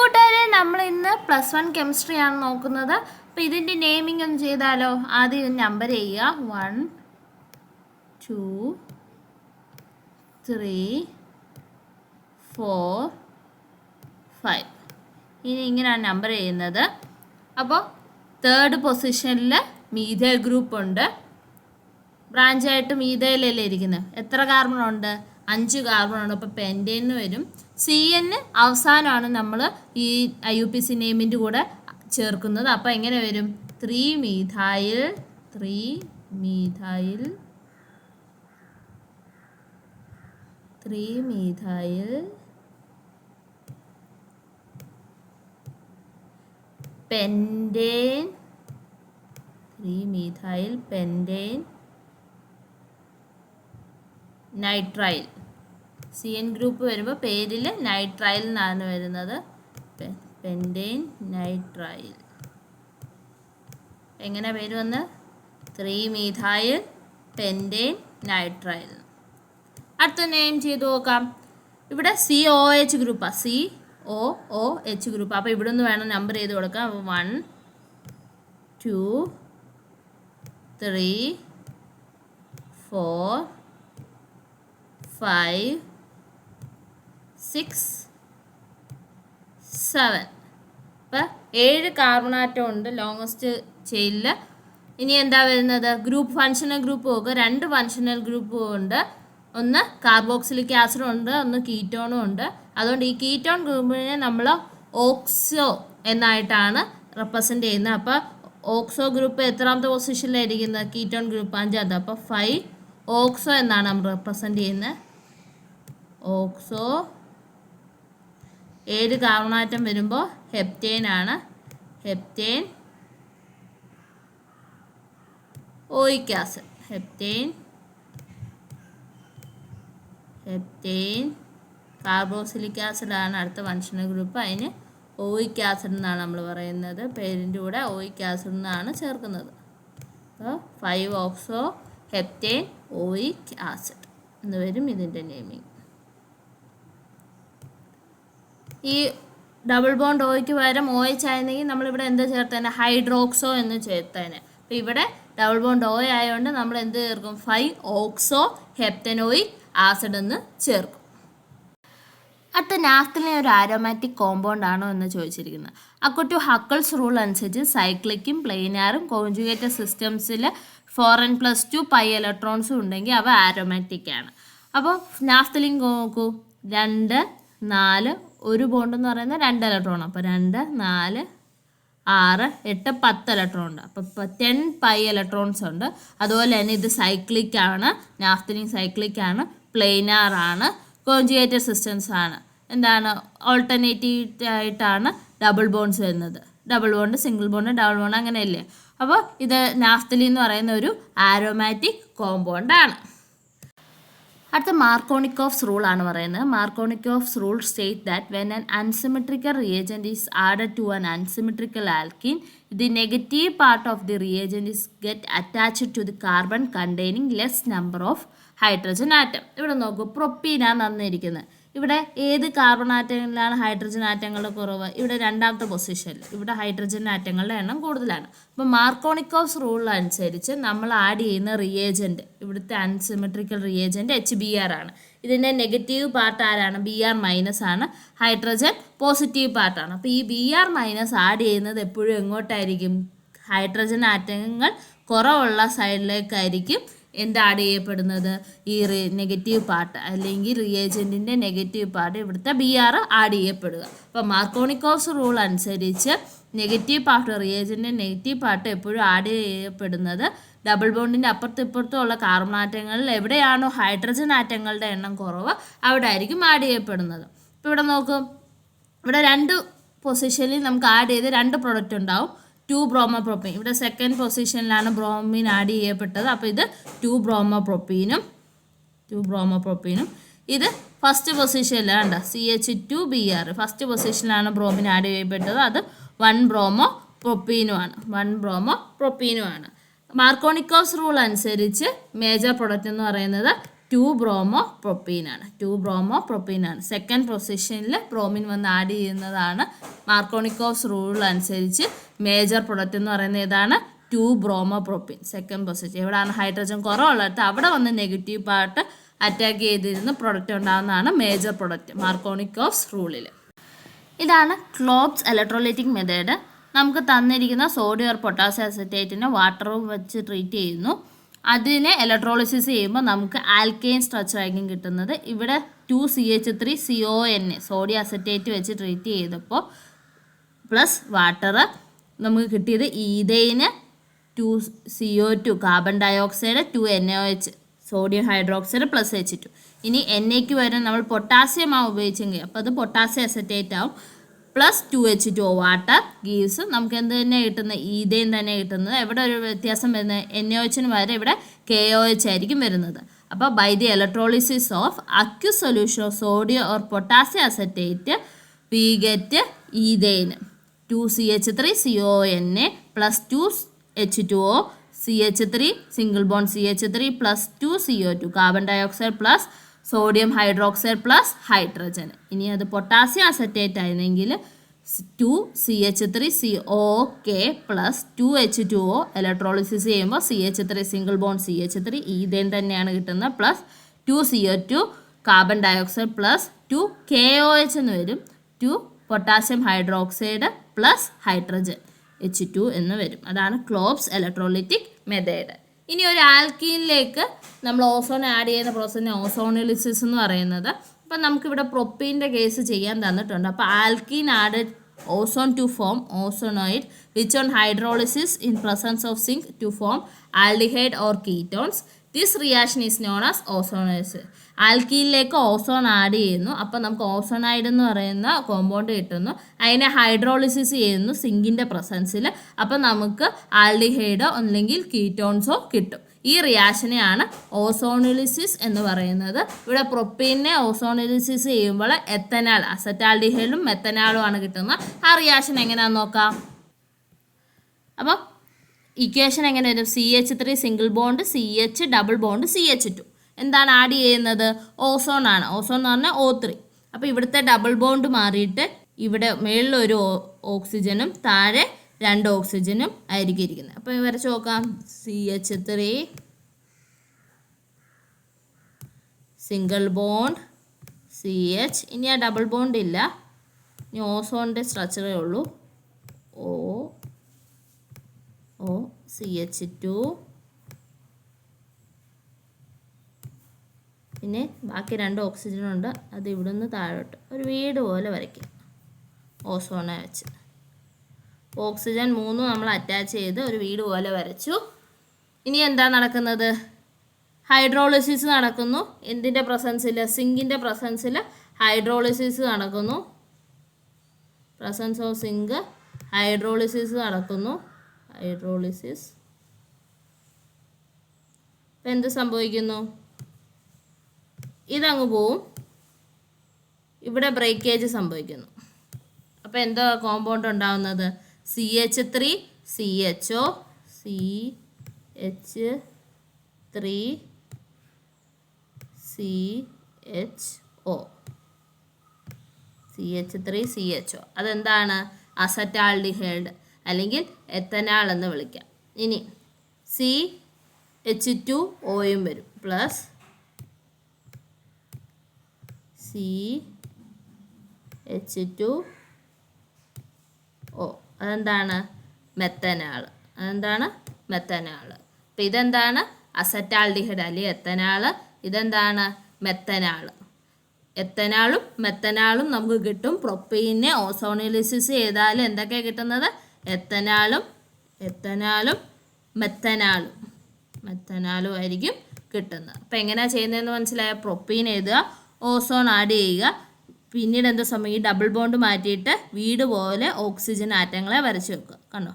കൂട്ടുകാരെ, നമ്മൾ ഇന്ന് +1 കെമിസ്ട്രി ആണ് നോക്കുന്നത്. അപ്പോൾ ഇതിൻ്റെ നെയിമിംഗ് ഒന്ന് ചെയ്താലോ. ആദ്യം നമ്പർ ചെയ്യുക. 1 2 3 4 5. ഇനി ഇങ്ങനെയാണ് നമ്പർ ചെയ്യുന്നത്. അപ്പോൾ തേർഡ് പൊസിഷനിൽ മീഥൈൽ ഗ്രൂപ്പ് ഉണ്ട്. ബ്രാഞ്ചായിട്ട് മീഥൈലല്ലേ ഇരിക്കുന്നത്. എത്ര കാർബൺ ഉണ്ട്? 5 കാർബൺ ഉണ്ട്. അപ്പോൾ പെൻറ്റേൻ വരും. CN അവസാനമാണ് നമ്മൾ ഈ IUPAC നെയിമിൻ്റെ കൂടെ ചേർക്കുന്നത്. അപ്പോൾ എങ്ങനെ വരും? 3 മീഥൈൽ പെൻറ്റേൻ നൈട്രൈൽ. CN ഗ്രൂപ്പ് വരുമ്പോൾ പേരിൽ നൈട്രൈൽ എന്നാണ് വരുന്നത്. പെൻറ്റേൻ നൈട്രൈൽ. എങ്ങനെ പേര് വന്ന്? 3 മീഥൈൽ പെൻറ്റേൻ നൈട്രൈൽ. അടുത്ത നെയിം ചെയ്ത് നോക്കാം. ഇവിടെ COOH ഗ്രൂപ്പാണ്. COOH group. അപ്പോൾ ഇവിടെ നിന്ന് വേണം നമ്പർ ചെയ്ത് കൊടുക്കാം. 1 2 3 4 5 6 7. ഇപ്പം 7 കാർബണാറ്റം ഉണ്ട് ലോങ്ങസ്റ്റ് ചെയിനിൽ. ഇനി എന്താ വരുന്നത്? ഗ്രൂപ്പ് ഫങ്ഷണൽ ഗ്രൂപ്പ് നോക്കുക. 2 ഫങ്ഷണൽ ഗ്രൂപ്പും ഉണ്ട്. ഒന്ന് കാർബോക്സിലിക് ആസിഡും ഉണ്ട്, ഒന്ന് കീറ്റോണും ഉണ്ട്. അതുകൊണ്ട് ഈ കീറ്റോൺ ഗ്രൂപ്പിനെ നമ്മൾ ഓക്സോ എന്നായിട്ടാണ് റെപ്രസെൻ്റ് ചെയ്യുന്നത്. അപ്പോൾ ഓക്സോ ഗ്രൂപ്പ് എത്രാമത്തെ പൊസിഷനിലായിരിക്കുന്നത്? Ketone group 5. അപ്പോൾ 5 ഓക്സോ എന്നാണ് നമ്മൾ റെപ്രസെൻ്റ് ചെയ്യുന്നത്. ഓക്സോ 7 കാർബണാറ്റം വരുമ്പോൾ ഹെപ്റ്റേൻ ആണ്. ഹെപ്റ്റേൻ ഓയിക് ആസിഡ്. ഹെപ്റ്റേൻ കാർബോക്സിലിക് ആസിഡാണ് അടുത്ത ഫങ്ഷണൽ ഗ്രൂപ്പ്. അതിന് ഓയിക് ആസിഡ് എന്നാണ് നമ്മൾ പറയുന്നത്. പേരിൻ്റെ കൂടെ ഓയിക് ആസിഡ് എന്നാണ് ചേർക്കുന്നത്. അപ്പോൾ 5 ഓക്സോ ഹെപ്റ്റേൻ ഓയിക് ആസിഡ് എന്ന് വരും ഇതിൻ്റെ നെയിമിങ്. ഈ ഡബിൾ ബോണ്ട് ഓയ്ക്ക് പകരം OH ആയിരുന്നെങ്കിൽ നമ്മളിവിടെ എന്ത് ചേർത്തേനെ? ഹൈഡ്രോക്സോ എന്ന് ചേർത്തേനെ. അപ്പോൾ ഇവിടെ ഡബിൾ ബോണ്ട് O ആയതുകൊണ്ട് നമ്മൾ എന്ത് ചേർക്കും? 5 ഓക്സോ ഹെപ്റ്റനോയിക് ആസിഡ് എന്ന് ചേർക്കും. അടുത്ത നാഫ്തലിൻ ഒരു ആരോമാറ്റിക് കോമ്പൗണ്ട് ആണോ എന്ന് ചോദിച്ചിരിക്കുന്നത്. അക്കോർഡിംഗ് ടു ഹക്കിൾസ് റൂൾ അനുസരിച്ച് സൈക്ലിക്കും പ്ലെയിനാറും കോൺജുഗേറ്റഡ് സിസ്റ്റംസിൽ 4n+2 പൈ ഇലക്ട്രോൺസും ഉണ്ടെങ്കിൽ അവ ആരോമാറ്റിക് ആണ്. അപ്പോൾ നാഫ്തലിൻ നോക്കൂ. 2 4 ഒരു ബോണ്ട് എന്ന് പറയുന്നത് 2 ഇലക്ട്രോൺ. അപ്പോൾ 2 4 6 8 10 ഇലക്ട്രോൺ ഉണ്ട്. അപ്പോൾ 10 പൈ ഇലക്ട്രോൺസ് ഉണ്ട്. അതുപോലെ തന്നെ ഇത് സൈക്ലിക് ആണ്. നാഫ്തലിൻ സൈക്ലിക് ആണ്, പ്ലെയിനാർ ആണ്, കോൺജുഗേറ്റഡ് സിസ്റ്റംസ് ആണ്. എന്താണ്? ഓൾട്ടർനേറ്റീവ് ആയിട്ടാണ് ഡബിൾ ബോണ്ട്സ് വരുന്നത്. Double bond, single bond, double bond അങ്ങനെയല്ലേ. അപ്പോൾ ഇത് നാഫ്തലിൻ എന്ന് പറയുന്ന ഒരു ആരോമാറ്റിക് കോമ്പൗണ്ട് ആണ്. അടുത്ത മാർക്കോണിക്കോഫ്സ് റൂൾ ആണ് പറയുന്നത്. Markovnikov's rule state that when an unsymmetrical reagent is added to an unsymmetrical alkene, the negative part of the reagent is get attached to the carbon containing less number of hydrogen atom. ഇവിടെ നോക്കൂ, പ്രൊപ്പീനാണ് തന്നിരിക്കുന്നത്. ഇവിടെ ഏത് carbon ആറ്റങ്ങളിലാണ് hydrogen ആറ്റങ്ങളുടെ കുറവ്? ഇവിടെ 2ാമത്തെ പൊസിഷനിൽ. ഇവിടെ hydrogen ആറ്റങ്ങളുടെ എണ്ണം കൂടുതലാണ്. അപ്പോൾ മാർക്കോണിക്കോഫ്സ് റൂൾ അനുസരിച്ച് നമ്മൾ ആഡ് ചെയ്യുന്ന റിയേജൻറ്റ്, ഇവിടുത്തെ അൺസിമെട്രിക്കൽ റിയേജൻറ്റ് HBr ആണ്. ഇതിൻ്റെ നെഗറ്റീവ് പാർട്ട് ആരാണ്? Br- ആണ്. ഹൈഡ്രജൻ പോസിറ്റീവ് പാർട്ടാണ്. അപ്പോൾ ഈ Br- ആഡ് ചെയ്യുന്നത് എപ്പോഴും എങ്ങോട്ടായിരിക്കും? ഹൈഡ്രജൻ ആറ്റങ്ങൾ കുറവുള്ള സൈഡിലേക്കായിരിക്കും എന്ത് ആഡ് ചെയ്യപ്പെടുന്നത്? ഈ നെഗറ്റീവ് പാർട്ട് അല്ലെങ്കിൽ റിയേജൻറ്റിൻ്റെ നെഗറ്റീവ് പാർട്ട്, ഇവിടുത്തെ Br ആഡ് ചെയ്യപ്പെടുക. അപ്പോൾ മാർക്കോണിക്കോഫ്സ് റൂൾ അനുസരിച്ച് നെഗറ്റീവ് പാർട്ട്, റിയേജൻറ്റിൻ്റെ നെഗറ്റീവ് പാർട്ട് എപ്പോഴും ആഡ് ചെയ്യപ്പെടുന്നത് ഡബിൾ ബോണ്ടിൻ്റെ അപ്പുറത്തും ഇപ്പുറത്തും ഉള്ള കാർബൺ ആറ്റങ്ങളിൽ എവിടെയാണോ ഹൈഡ്രജൻ ആറ്റങ്ങളുടെ എണ്ണം കുറവ് അവിടെ ആയിരിക്കും ആഡ് ചെയ്യപ്പെടുന്നത്. ഇപ്പോൾ ഇവിടെ നോക്കും, ഇവിടെ 2 പൊസിഷനിൽ നമുക്ക് ആഡ് ചെയ്ത് 2 പ്രൊഡക്റ്റ് ഉണ്ടാവും. 2 ബ്രോമോപ്രോപ്പീൻ. ഇവിടെ 2nd പൊസിഷനിലാണ് ബ്രോമീൻ ആഡ് ചെയ്യപ്പെട്ടത്. അപ്പോൾ ഇത് 2 ബ്രോമോപ്രോപ്പീനും ഇത് ഫസ്റ്റ് പൊസിഷനിലാണ്. CH2Br ഫസ്റ്റ് പൊസിഷനിലാണ് ബ്രോമിൻ ആഡ് ചെയ്യപ്പെട്ടത്. അത് 1 ബ്രോമോപ്രോപ്പീനുമാണ്. മാർക്കോണിക്കോസ് റൂൾ അനുസരിച്ച് മേജർ പ്രൊഡക്റ്റ് എന്ന് പറയുന്നത് 2 ബ്രോമോപ്രൊപ്പീനാണ്. 2 ബ്രോമോപ്രൊപ്പീനാണ്. സെക്കൻഡ് പൊസിഷനിൽ ബ്രോമിൻ വന്ന് ആഡ് ചെയ്യുന്നതാണ്. മാർക്കോണിക്കോവ്സ് റൂൾ അനുസരിച്ച് മേജർ പ്രൊഡക്റ്റ് എന്ന് പറയുന്നത് ഏതാണ്? 2 ബ്രോമോപ്രൊപ്പീൻ. Second position. എവിടെയാണ് ഹൈഡ്രജൻ കുറവുള്ളിടത്ത് അവിടെ വന്ന് നെഗറ്റീവ് പാർട്ട് അറ്റാക്ക് ചെയ്തിരുന്ന് പ്രൊഡക്റ്റ് ഉണ്ടാകുന്നതാണ് മേജർ പ്രൊഡക്റ്റ് മാർക്കോണിക്കോവ്സ് റൂളിൽ. ഇതാണ് ക്ലോബ്സ് ഇലക്ട്രോലൈറ്റിക് മെത്തേഡ്. നമുക്ക് തന്നിരിക്കുന്ന സോഡിയം ഓർ പൊട്ടാസ്യം അസറ്റേറ്റിനെ വാട്ടർ വെച്ച് ട്രീറ്റ് ചെയ്യുന്നു. അതിനെ ഇലക്ട്രോളിസിസ് ചെയ്യുമ്പോൾ നമുക്ക് ആൽക്കെയിൻ സ്ട്രക്ചർ ആയിരിക്കും കിട്ടുന്നത്. ഇവിടെ 2CH3CON സോഡിയം അസറ്റേറ്റ് വെച്ച് ട്രീറ്റ് ചെയ്തപ്പോൾ പ്ലസ് വാട്ടർ നമുക്ക് കിട്ടിയത് ഈഥെയിന് 2CO2 carbon dioxide 2NaOH sodium hydroxide plus H2. ഇനി NAക്ക് വരെ നമ്മൾ പൊട്ടാസ്യമാണ് ഉപയോഗിച്ചെങ്കിൽ അപ്പോൾ അത് പൊട്ടാസ്യം അസറ്റേറ്റ് ആവും. പ്ലസ് 2H2O വാട്ടർ ഗീവ്സ് നമുക്ക് എന്ത് തന്നെ കിട്ടുന്നത്? ഈഥെയിൻ തന്നെ കിട്ടുന്നത്. എവിടെ ഒരു വ്യത്യാസം വരുന്നത്? NaOHന് വരെ ഇവിടെ KOH ആയിരിക്കും വരുന്നത്. അപ്പോൾ by the electrolysis of aqueous solution of sodium or potassium acetate we get ethane 2CH3CON plus 2H2O CH3 single bond CH3 plus 2CO2 carbon dioxide plus sodium hydroxide plus hydrogen. ഇനി അത് potassium acetate ആയിരുന്നെങ്കിൽ 2CH3COK plus 2H2O electrolysis ചെയ്യുമ്പോൾ CH3 single bond CH3 ethane തന്നെയാണ് കിട്ടുന്നത് plus 2CO2 carbon dioxide plus 2KOH എന്ന് വരും. 2 potassium hydroxide plus hydrogen H2 എന്ന് വരും. അതാണ് ക്ലോബ്സ് ഇലക്ട്രോലൈറ്റിക് മെത്തേഡ്. ഇനി ഒരു ആൽക്കീനിലേക്ക് നമ്മൾ ഓസോൺ ആഡ് ചെയ്യുന്ന പ്രോസസ്സിനെ ഓസോണിലിസിസ് എന്ന് പറയുന്നത്. അപ്പം നമുക്കിവിടെ പ്രൊപ്പീൻ്റെ കേസ് ചെയ്യാൻ തന്നിട്ടുണ്ട്. അപ്പോൾ alkene added ozone to form ozonide which on hydrolysis in presence of zinc to form aldehyde or ketones. This reaction is known as ozonise. ആൽക്കീനിലേക്ക് ഓസോൺ ആഡ് ചെയ്യുന്നു. അപ്പോൾ നമുക്ക് ഓസോണൈഡ് എന്ന് പറയുന്ന കോമ്പൗണ്ട് കിട്ടുന്നു. അതിനെ ഹൈഡ്രോളിസിസ് ചെയ്യുന്നു സിങ്കിൻ്റെ പ്രസൻസിൽ. അപ്പോൾ നമുക്ക് ആൽഡിഹൈഡോ അല്ലെങ്കിൽ കീറ്റോൺസോ കിട്ടും. ഈ റിയാക്ഷനെയാണ് ഓസോണിലിസിസ് എന്ന് പറയുന്നത്. ഇവിടെ പ്രൊപ്പീനെ ഓസോണിലിസിസ് ചെയ്യുമ്പോൾ എത്തനാൽ അസറ്റാൽഡിഹൈഡും മെത്തനാളും ആണ് കിട്ടുന്നത്. ആ റിയാക്ഷൻ എങ്ങനെയാണെന്ന് നോക്കാം. അപ്പോൾ ഇക്വേഷൻ എങ്ങനെ വരും? CH3 single bond CH double bond CH2. എന്താണ് ആഡ് ചെയ്യുന്നത്? ഓസോൺ ആണ്. ഓസോൺ എന്ന് പറഞ്ഞാൽ O3. അപ്പോൾ ഇവിടുത്തെ ഡബിൾ ബോണ്ട് മാറിയിട്ട് ഇവിടെ മേളിലൊരു ഓക്സിജനും താഴെ 2 ഓക്സിജനും ആയിരിക്കും ഇരിക്കുന്നത്. അപ്പോൾ വരച്ച് നോക്കാം. CH3 single bond CH. ഇനി ആ ഡബിൾ ബോണ്ട് ഇല്ല. ഇനി ഓസോണിൻ്റെ സ്ട്രക്ചറേ ഉള്ളൂ. CH2 പിന്നെ ബാക്കി 2 ഓക്സിജനുണ്ട്. അത് ഇവിടുന്ന് താഴോട്ട് ഒരു വീട് പോലെ വരയ്ക്കും ഓസോണെ വെച്ച്. ഓക്സിജൻ 3 നമ്മൾ അറ്റാച്ച് ചെയ്ത് ഒരു വീട് പോലെ വരച്ചു. ഇനി എന്താ നടക്കുന്നത്? ഹൈഡ്രോളിസിസ് നടക്കുന്നു. എന്തിൻ്റെ പ്രസൻസിൽ? സിങ്കിൻ്റെ പ്രസൻസിൽ ഹൈഡ്രോളിസിസ് നടക്കുന്നു. പ്രസൻസ് ഓഫ് സിങ്ക് ഹൈഡ്രോളിസിസ് നടക്കുന്നു. ഹൈഡ്രോളിസിസ്. ഇപ്പം എന്ത് സംഭവിക്കുന്നു? ഇതങ്ങ് പോവും. ഇവിടെ ബ്രേക്കേജ് സംഭവിക്കുന്നു. അപ്പോൾ എന്താ കോമ്പൗണ്ട് ഉണ്ടാവുന്നത്? CH3 CHO CH3 CHO CH3 CHO. അതെന്താണ്? അസറ്റാൽഡിഹൈഡ് അല്ലെങ്കിൽ എത്തനാൽ എന്ന് വിളിക്കാം. ഇനി CH2Oയും വരും പ്ലസ് CH2O. അതെന്താണ്? മെത്തനാൾ. അതെന്താണ്? മെത്തനാൾ. അപ്പം ഇതെന്താണ്? അസറ്റാൽഡിഹൈഡ് അല്ലെങ്കിൽ എത്തനാൾ. ഇതെന്താണ്? മെത്തനാൾ. എത്തനാളും മെത്തനാളും നമുക്ക് കിട്ടും. പ്രൊപ്പീനെ ഓസോണിലിസിസ് ചെയ്താൽ എന്തൊക്കെയാണ് കിട്ടുന്നത്? എത്തനാളും മെത്തനാളും ആയിരിക്കും കിട്ടുന്നത്. അപ്പം എങ്ങനെയാണ് ചെയ്യുന്നതെന്ന് മനസ്സിലായ? പ്രൊപ്പീൻ എഴുതുക, ഓസോൺ ആഡ് ചെയ്യുക, പിന്നീട് എന്താ സമയം? ഈ ഡബിൾ ബോണ്ട് മാറ്റിയിട്ട് വീട് പോലെ ഓക്സിജൻ ആറ്റങ്ങളെ വരച്ച് വെക്കുക. കണ്ടോ?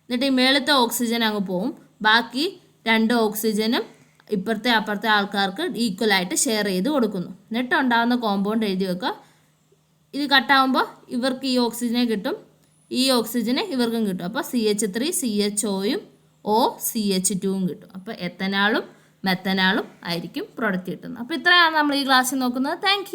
എന്നിട്ട് ഈ മേളത്തെ ഓക്സിജൻ അങ്ങ് പോവും. ബാക്കി 2 ഓക്സിജനും ഇപ്പുറത്തെ അപ്പുറത്തെ ആൾക്കാർക്ക് ഈക്വലായിട്ട് ഷെയർ ചെയ്ത് കൊടുക്കുന്നു. എന്നിട്ട് ഉണ്ടാകുന്ന കോമ്പൗണ്ട് എഴുതി വെക്കുക. ഇത് കട്ടാകുമ്പോൾ ഇവർക്ക് ഈ ഓക്സിജനെ കിട്ടും, ഈ ഓക്സിജനെ ഇവർക്കും കിട്ടും. അപ്പോൾ CH3 CHOയും OCH2ഉം കിട്ടും. അപ്പോൾ എത്തനാളും മെത്തനാളും ആയിരിക്കും പ്രൊഡക്റ്റ് കിട്ടുന്നത്. അപ്പോൾ ഇത്രയാണ് നമ്മൾ ഈ ക്ലാസ്സിൽ നോക്കുന്നത്. താങ്ക്